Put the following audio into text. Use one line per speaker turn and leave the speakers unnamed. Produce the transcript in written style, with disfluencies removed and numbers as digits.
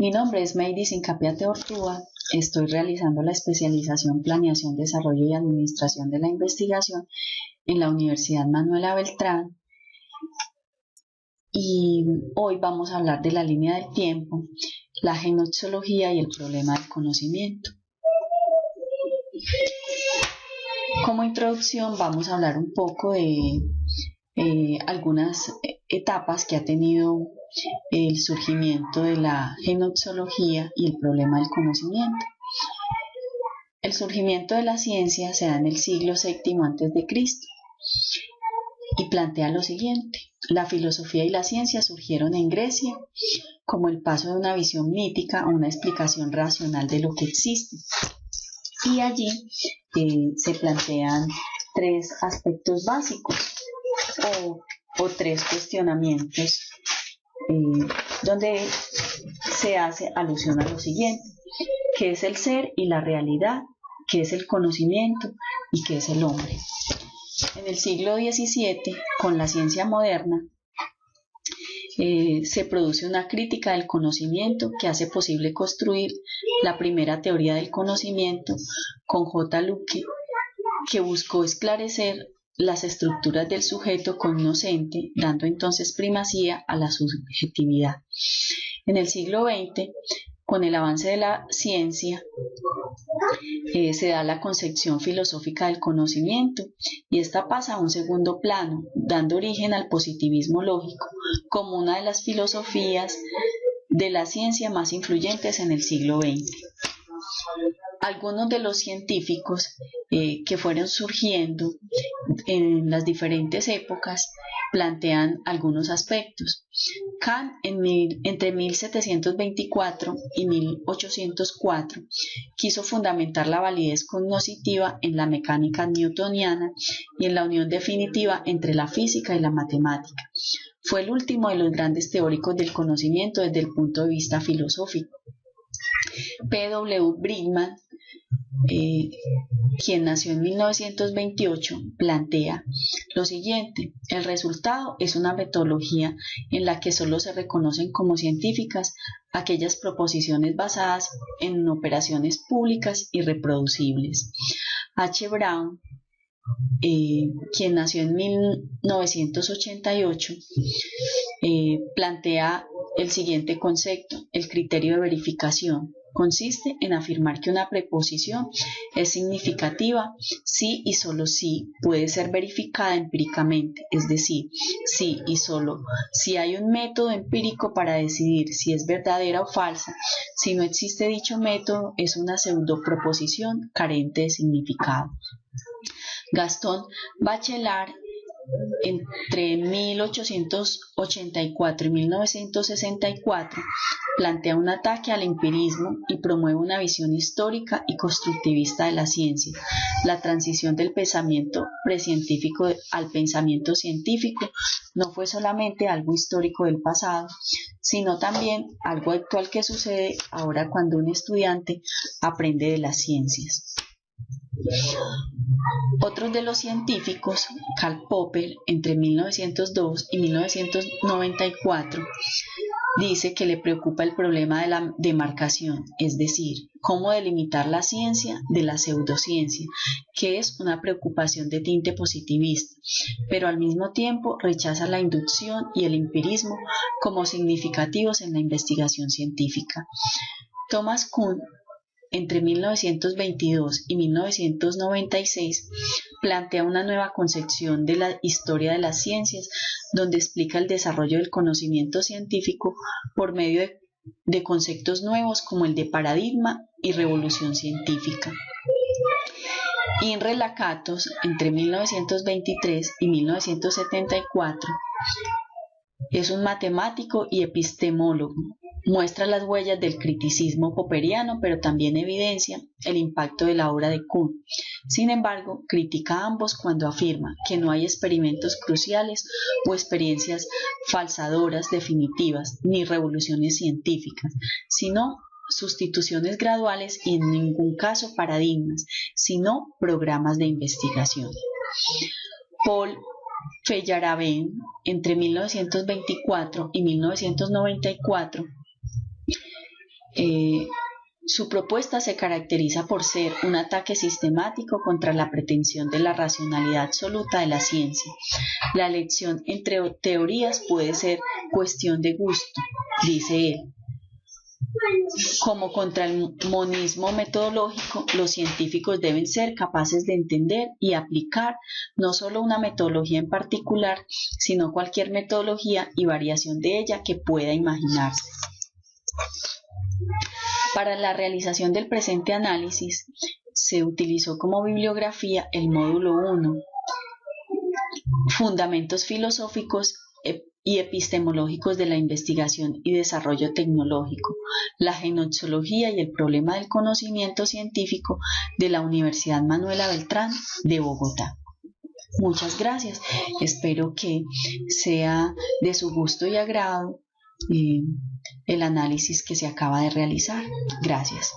Mi nombre es Meidis Incapiate Ortúa. Estoy realizando la especialización Planeación, Desarrollo y Administración de la Investigación en la Universidad Manuela Beltrán. Y hoy vamos a hablar de la línea del tiempo, la genoxiología y el problema del conocimiento. Como introducción vamos a hablar un poco de algunas etapas que ha tenido el surgimiento de la genoxiología y el problema del conocimiento. El surgimiento de la ciencia se da en el siglo VII a.C. y plantea lo siguiente: la filosofía y la ciencia surgieron en Grecia como el paso de una visión mítica a una explicación racional de lo que existe. Y allí se plantean tres aspectos básicos o tres cuestionamientos donde se hace alusión a lo siguiente: ¿qué es el ser y la realidad? ¿Qué es el conocimiento? ¿Y qué es el hombre? En el siglo XVII, con la ciencia moderna, se produce una crítica del conocimiento que hace posible construir la primera teoría del conocimiento con J. Locke, que buscó esclarecer las estructuras del sujeto cognoscente, dando entonces primacía a la subjetividad. En el siglo XX, con el avance de la ciencia, se da la concepción filosófica del conocimiento y esta pasa a un segundo plano, dando origen al positivismo lógico como una de las filosofías de la ciencia más influyentes en el siglo XX. Algunos de los científicos que fueron surgiendo en las diferentes épocas plantean algunos aspectos. Kant entre 1724 y 1804 quiso fundamentar la validez cognoscitiva en la mecánica newtoniana y en la unión definitiva entre la física y la matemática. Fue el último de los grandes teóricos del conocimiento desde el punto de vista filosófico. P.W. Bridgman, quien nació en 1928, plantea lo siguiente: el resultado es una metodología en la que solo se reconocen como científicas aquellas proposiciones basadas en operaciones públicas y reproducibles. H. Brown, quien nació en 1988, plantea el siguiente concepto: el criterio de verificación consiste en afirmar que una preposición es significativa si y solo si puede ser verificada empíricamente, es decir, si y solo si hay un método empírico para decidir si es verdadera o falsa. Si no existe dicho método, es una pseudoproposición carente de significado. Gaston Bachelard, entre 1884 y 1964, plantea un ataque al empirismo y promueve una visión histórica y constructivista de la ciencia. La transición del pensamiento precientífico al pensamiento científico no fue solamente algo histórico del pasado, sino también algo actual que sucede ahora cuando un estudiante aprende de las ciencias. Otros de los científicos, Karl Popper, entre 1902 y 1994, dice que le preocupa el problema de la demarcación, es decir, cómo delimitar la ciencia de la pseudociencia, que es una preocupación de tinte positivista, pero al mismo tiempo rechaza la inducción y el empirismo como significativos en la investigación científica. Thomas Kuhn, entre 1922 y 1996, plantea una nueva concepción de la historia de las ciencias, donde explica el desarrollo del conocimiento científico por medio de conceptos nuevos como el de paradigma y revolución científica. Imre Lakatos, entre 1923 y 1974, es un matemático y epistemólogo. Muestra las huellas del criticismo popperiano, pero también evidencia el impacto de la obra de Kuhn. Sin embargo, critica a ambos cuando afirma que no hay experimentos cruciales o experiencias falsadoras definitivas, ni revoluciones científicas, sino sustituciones graduales y en ningún caso paradigmas, sino programas de investigación. Paul Feyerabend, entre 1924 y 1994, Su propuesta se caracteriza por ser un ataque sistemático contra la pretensión de la racionalidad absoluta de la ciencia. La elección entre teorías puede ser cuestión de gusto, dice él. Como contra el monismo metodológico, los científicos deben ser capaces de entender y aplicar no solo una metodología en particular, sino cualquier metodología y variación de ella que pueda imaginarse. Para la realización del presente análisis, se utilizó como bibliografía el módulo 1, Fundamentos filosóficos y epistemológicos de la investigación y desarrollo tecnológico, la genozoología y el problema del conocimiento científico, de la Universidad Manuela Beltrán de Bogotá. Muchas gracias. Espero que sea de su gusto y agrado el análisis que se acaba de realizar. Gracias.